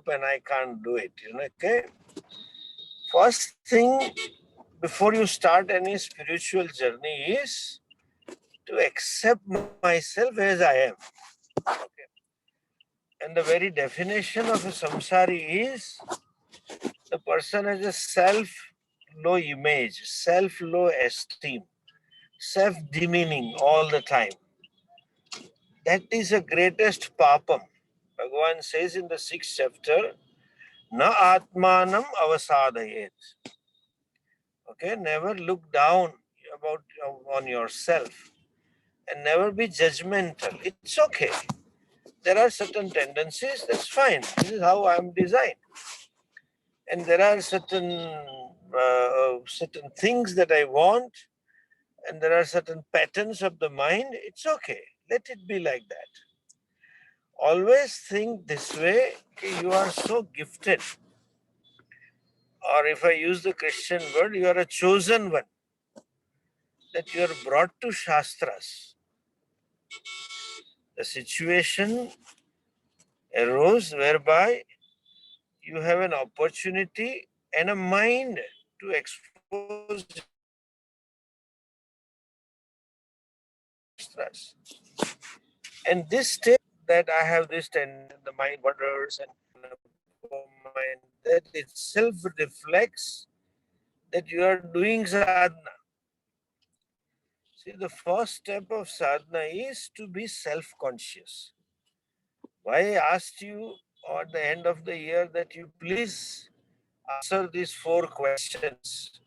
and I can't do it. Okay. First thing before you start any spiritual journey is to accept myself as I am. Okay. And the very definition of a samsari is the person has a self-low image, self-low esteem, self-demeaning all the time. That is the greatest papam. Bhagavan says in the 6th chapter, Na atmanam avasadayet. Okay, never look down on yourself and never be judgmental. It's okay. There are certain tendencies, that's fine. This is how I'm designed. And there are certain things that I want, and there are certain patterns of the mind. It's okay. Let it be like that. Always think this way, you are so gifted. Or if I use the Christian word, you are a chosen one. That you are brought to Shastras. The situation arose whereby you have an opportunity and a mind to expose Shastras. And this state that I have this tendency, the mind wanders and mind, that itself reflects that you are doing sadhana. See, the first step of sadhana is to be self-conscious. Why I asked you at the end of the year that you please answer these 4 questions.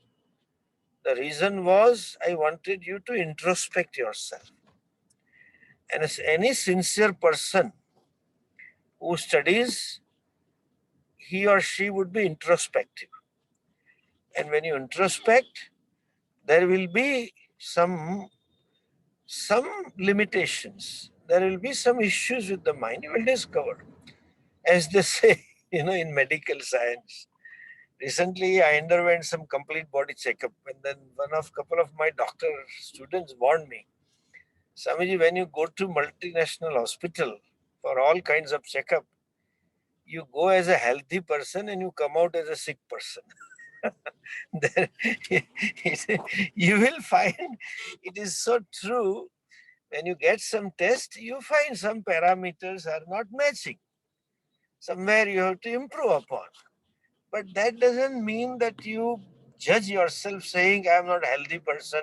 The reason was I wanted you to introspect yourself. And as any sincere person who studies, he or she would be introspective. And when you introspect, there will be some limitations. There will be some issues with the mind. You will discover. As they say, in medical science. Recently, I underwent some complete body checkup, and then couple of my doctor students warned me, Swamiji, when you go to multinational hospital for all kinds of checkup, you go as a healthy person and you come out as a sick person. Then, you will find it is so true. When you get some test, you find some parameters are not matching. Somewhere you have to improve upon. But that doesn't mean that you judge yourself saying, I'm not a healthy person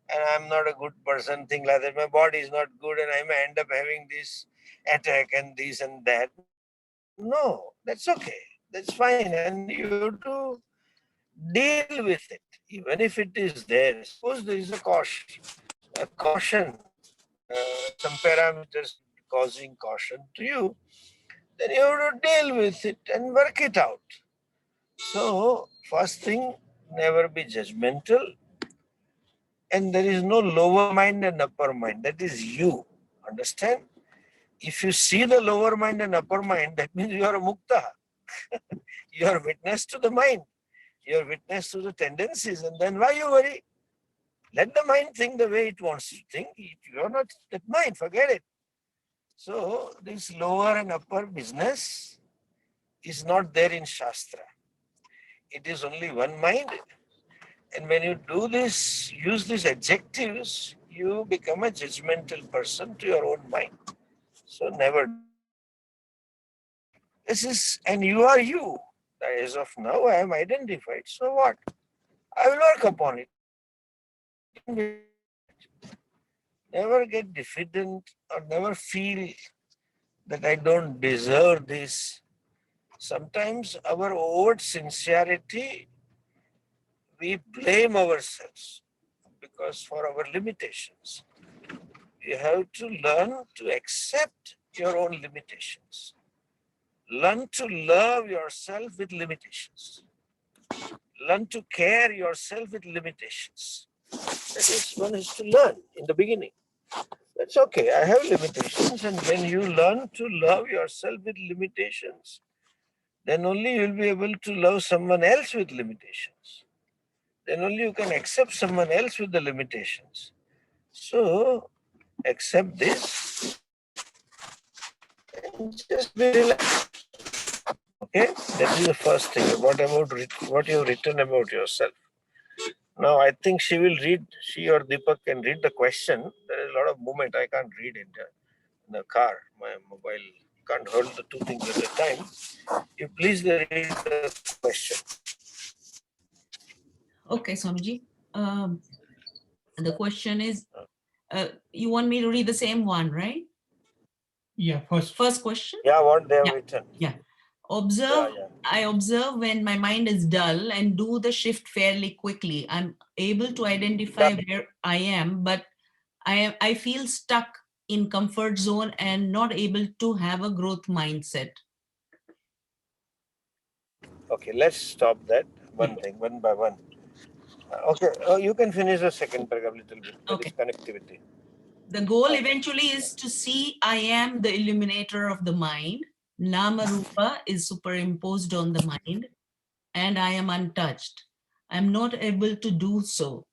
and I'm not a good person, thing like that. My body is not good and I may end up having this attack and this and that. No, that's okay. That's fine. And you have to deal with it, even if it is there. Suppose there is a caution, some parameters causing caution to you, then you have to deal with it and work it out. So, first thing, never be judgmental. And there is no lower mind and upper mind. That is you. Understand? If you see the lower mind and upper mind, that means you are a mukta. You are witness to the mind. You are witness to the tendencies. And then why you worry? Let the mind think the way it wants to think. You are not that mind. Forget it. So, this lower and upper business is not there in Shastra. It is only one mind. And when you do this, use these adjectives, you become a judgmental person to your own mind. So never do that. And you are you. As of now, I am identified. So what? I will work upon it. Never get defeated or never feel that I don't deserve this. Sometimes our overt sincerity, we blame ourselves because for our limitations. You have to learn to accept your own limitations. Learn to love yourself with limitations. Learn to care yourself with limitations. That is, one has to learn in the beginning. That's okay, I have limitations, and when you learn to love yourself with limitations, then only you will be able to love someone else with limitations. Then only you can accept someone else with the limitations. So, accept this and just be relaxed. Okay, that is the first thing. What about what you have written about yourself? Now, I think she or Deepak can read the question. There is a lot of movement. I can't read it in the car. My mobile can't hold the two things at a time. You please read the question. Okay, Swamiji. The question is, you want me to read the same one, right? Yeah, First question. Yeah, what they have Yeah. written. Yeah. Observe. Yeah. I observe when my mind is dull and do the shift fairly quickly. I'm able to identify where I am, but I feel stuck in comfort zone and not able to have a growth mindset. Okay, let's stop that. One thing, one by one. Okay, you can finish the second paragraph a little bit. That Okay. is connectivity. The goal eventually is to see I am the illuminator of the mind. Nama Rupa is superimposed on the mind, and I am untouched. I'm not able to do so.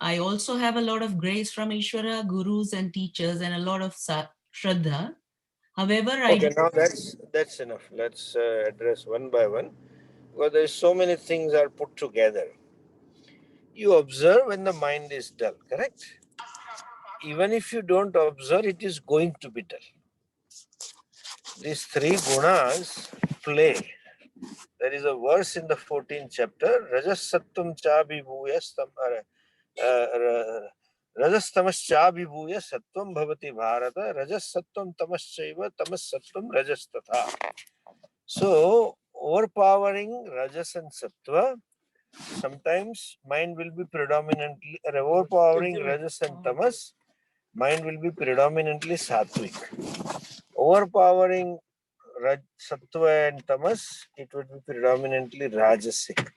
I also have a lot of grace from Ishvara, gurus, and teachers, and a lot of shraddha. However, Okay, now that's enough. Let's address one by one. Because there's so many things are put together. You observe when the mind is dull, correct? Even if you don't observe, it is going to be dull. These three gunas play. There is a verse in the 14th chapter, Rajas Sattvam Chabhibhuya Rajastamas Chabhibhuya Sattvam Bhavati Bharata, Rajas Sattvam Tamaschaiva Tamas Sattvam Rajastatha. So, overpowering Rajas and Sattva, sometimes mind will be predominantly, overpowering Rajas and Tamas, mind will be predominantly Sattvic. Overpowering Sattva and Tamas, it would be predominantly Rajasic.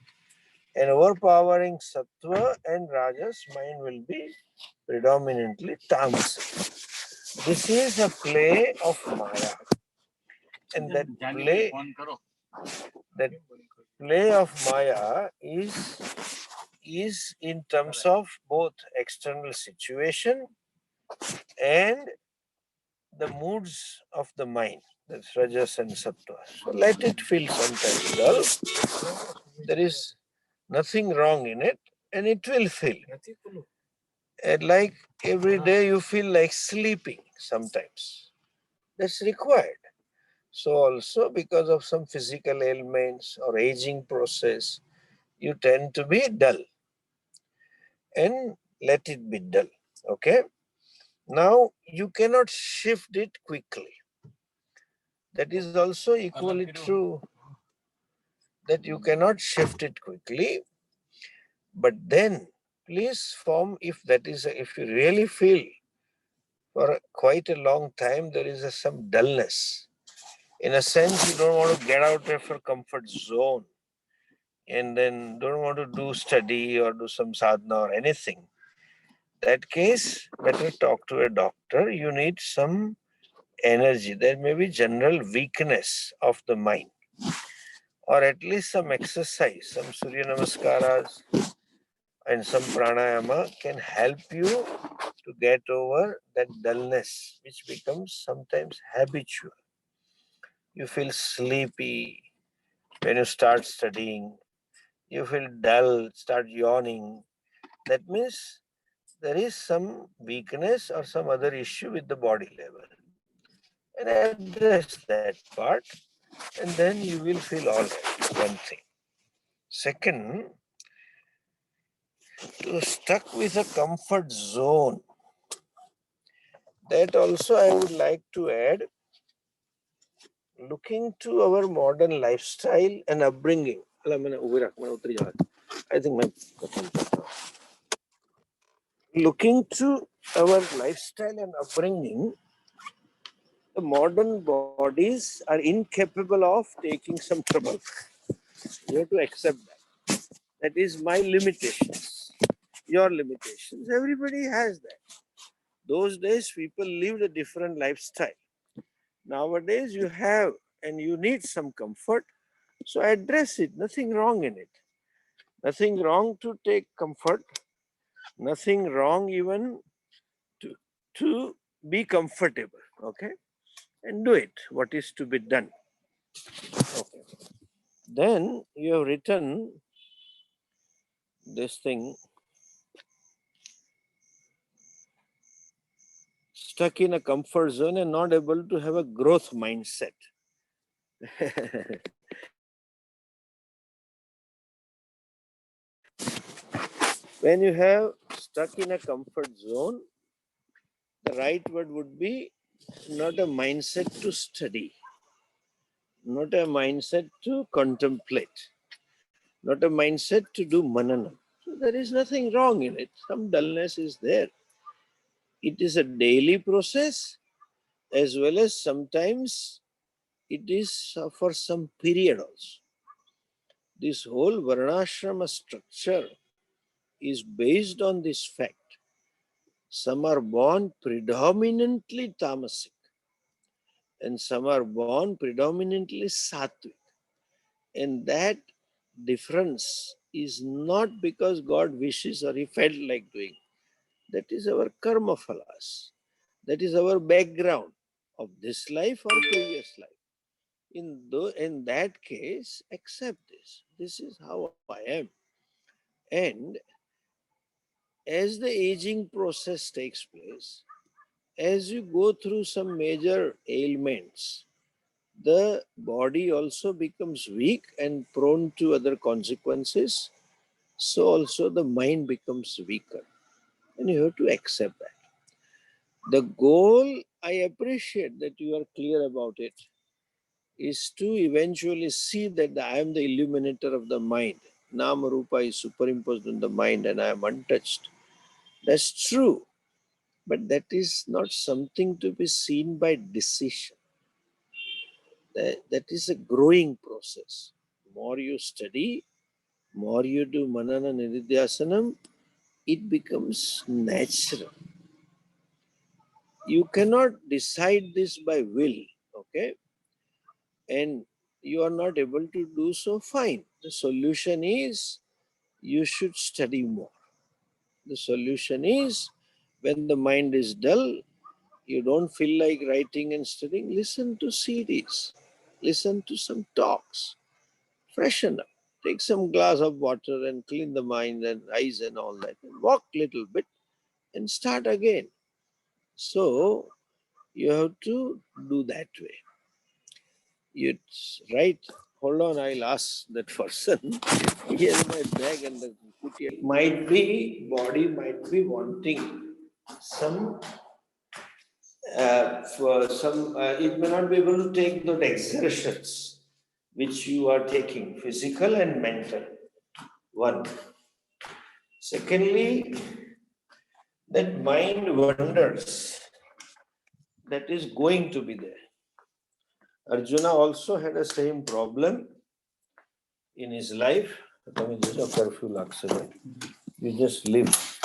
And overpowering Sattva and Rajas, mind will be predominantly Tamasic. This is a play of Maya. And that play of Maya is in terms of both external situation and the moods of the mind. That's Rajas and Sattva. So let it feel sometimes dull. There is nothing wrong in it, and it will feel. And like every day you feel like sleeping sometimes. That's required. So also because of some physical ailments or aging process, you tend to be dull. And let it be dull. Okay? Now you cannot shift it quickly. That is also equally true, that you cannot shift it quickly. But then please form, if you really feel for quite a long time there is some dullness. In a sense, you don't want to get out of your comfort zone and then don't want to do study or do some sadhana or anything. That case, better talk to a doctor. You need some energy. There may be general weakness of the mind, or at least some exercise, some Surya Namaskaras and some pranayama can help you to get over that dullness, which becomes sometimes habitual. You feel sleepy when you start studying. You feel dull, start yawning. That means there is some weakness or some other issue with the body level. And address that part, and then you will feel all right. One thing. Second, to stuck with a comfort zone. That also I would like to add, looking to our modern lifestyle and upbringing. I think looking to our lifestyle and upbringing, the modern bodies are incapable of taking some trouble. You have to accept that. That is my limitations, your limitations. Everybody has that. Those days, people lived a different lifestyle. Nowadays, you have and you need some comfort. So address it. Nothing wrong in it. Nothing wrong to take comfort. Nothing wrong even to be comfortable. Okay? And do it. What is to be done. Okay. Then you have written this thing, stuck in a comfort zone and not able to have a growth mindset. When you have stuck in a comfort zone, the right word would be not a mindset to study, not a mindset to contemplate, not a mindset to do manana. So there is nothing wrong in it. Some dullness is there. It is a daily process, as well as sometimes it is for some period also. This whole Varnashrama structure is based on this fact. Some are born predominantly tamasic, and some are born predominantly sattvic. And that difference is not because God wishes or He felt like doing. That is our karma phalas. That is our background of this life or previous life. In that case, accept this. This is how I am. And as the aging process takes place, as you go through some major ailments, the body also becomes weak and prone to other consequences. So also the mind becomes weaker. And you have to accept that. The goal, I appreciate that you are clear about it, is to eventually see that I am the illuminator of the mind. Nama Rupa is superimposed on the mind and I am untouched. That's true. But that is not something to be seen by decision. That is a growing process. More you study, more you do manana nididhyasanam, it becomes natural. You cannot decide this by will, okay? And you are not able to do so, fine. The solution is you should study more. The solution is when the mind is dull, you don't feel like writing and studying, listen to CDs, listen to some talks, freshen up, take some glass of water and clean the mind and eyes and all that, and walk little bit and start again. So you have to do that way. It's right. Hold on, I'll ask that person. Here's my bag and the putty. Might be body might be wanting some for some. It may not be able to take those exertions which you are taking, physical and mental. One. Secondly, that mind wonders that is going to be there. Arjuna also had a same problem in his life. You just live.